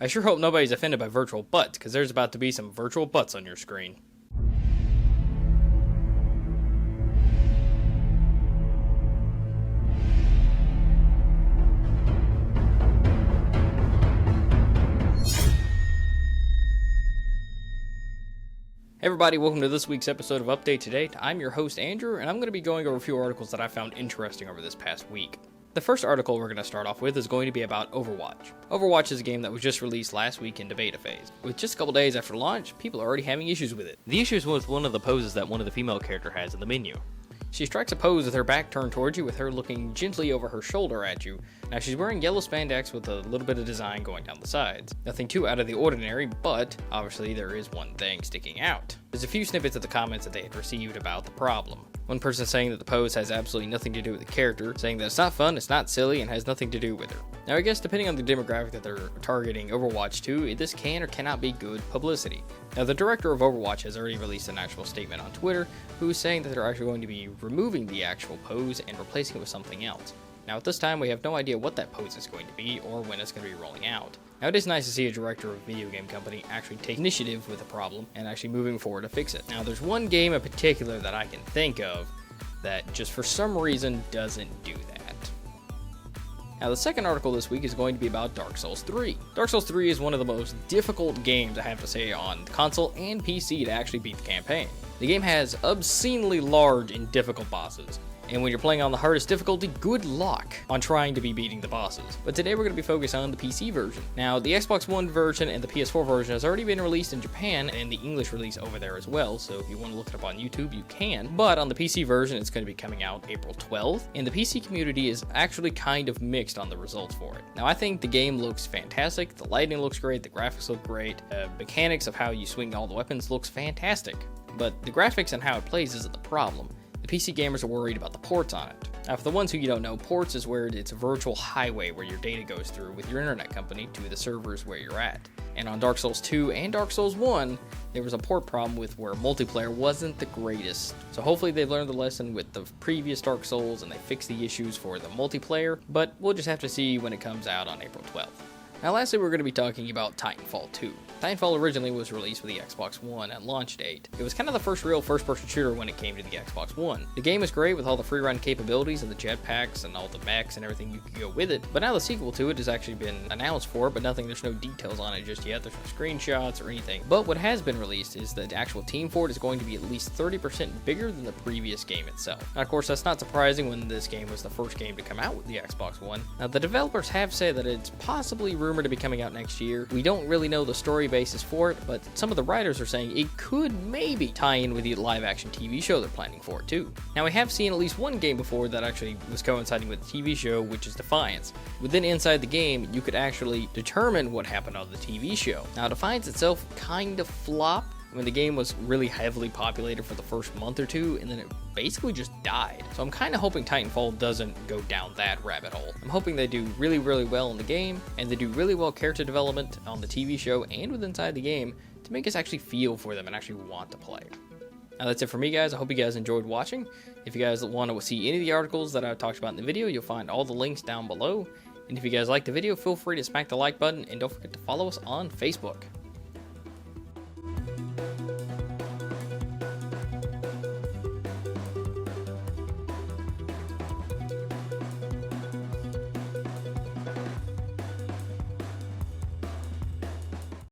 I sure hope nobody's offended by virtual butts, because there's about to be some virtual butts on your screen. Hey everybody, welcome to this week's episode of Update Today. I'm your host Andrew, and I'm going to be going over a few articles that I found interesting over this past week. The first article we're going to start off with is going to be about Overwatch. Overwatch is a game that was just released last week in the beta phase. With just a couple days after launch, people are already having issues with it. The issue is with one of the poses that one of the female characters has in the menu. She strikes a pose with her back turned towards you, with her looking gently over her shoulder at you. Now she's wearing yellow spandex with a little bit of design going down the sides. Nothing too out of the ordinary, but obviously there is one thing sticking out. There's a few snippets of the comments that they had received about the problem. One person saying that the pose has absolutely nothing to do with the character, saying that it's not fun, it's not silly, and has nothing to do with her. Now I guess depending on the demographic that they're targeting Overwatch to, this can or cannot be good publicity. Now the director of Overwatch has already released an actual statement on Twitter, who is saying that they're actually going to be removing the actual pose and replacing it with something else. Now at this time we have no idea what that pose is going to be or when it's going to be rolling out. Now it is nice to see a director of a video game company actually take initiative with a problem and actually moving forward to fix it. Now there's one game in particular that I can think of that just for some reason doesn't do that. Now the second article this week is going to be about Dark Souls 3. Dark Souls 3 is one of the most difficult games, I have to say, on console and PC to actually beat the campaign. The game has obscenely large and difficult bosses, and when you're playing on the hardest difficulty, good luck on trying to be beating the bosses. But today we're going to be focused on the PC version. Now, the Xbox One version and the PS4 version has already been released in Japan, and the English release over there as well, so if you want to look it up on YouTube, you can. But on the PC version, it's going to be coming out April 12th, and the PC community is actually kind of mixed on the results for it. Now, I think the game looks fantastic, the lighting looks great, the graphics look great, mechanics of how you swing all the weapons looks fantastic. But the graphics and how it plays isn't the problem. The PC gamers are worried about the ports on it. Now, for the ones who you don't know, ports is where it's a virtual highway where your data goes through with your internet company to the servers where you're at. And on Dark Souls 2 and Dark Souls 1, there was a port problem with where multiplayer wasn't the greatest. So hopefully they've learned the lesson with the previous Dark Souls and they fixed the issues for the multiplayer, but we'll just have to see when it comes out on April 12th. Now lastly, we're going to be talking about Titanfall 2. Titanfall originally was released for the Xbox One at launch date. It was kind of the first real first-person shooter when it came to the Xbox One. The game is great with all the free-run capabilities and the jetpacks and all the mechs and everything you can go with it, but now the sequel to it has actually been announced for, but there's no details on it just yet. There's no screenshots or anything. But what has been released is that the actual team for it is going to be at least 30% bigger than the previous game itself. Now, of course, that's not surprising when this game was the first game to come out with the Xbox One. Now, the developers have said that it's possibly rumored to be coming out next year. We don't really know the story basis for it, but some of the writers are saying it could maybe tie in with the live-action TV show they're planning for it too. Now, we have seen at least one game before that actually was coinciding with the TV show, which is Defiance. Within inside the game, you could actually determine what happened on the TV show. Now, Defiance itself kind of flopped. I mean, the game was really heavily populated for the first month or two, and then it basically just died. So I'm kind of hoping Titanfall doesn't go down that rabbit hole. I'm hoping they do really, really well in the game, and they do really well character development on the TV show and with inside the game to make us actually feel for them and actually want to play. Now that's it for me, guys. I hope you guys enjoyed watching. If you guys want to see any of the articles that I've talked about in the video, you'll find all the links down below. And if you guys liked the video, feel free to smack the like button, and don't forget to follow us on Facebook.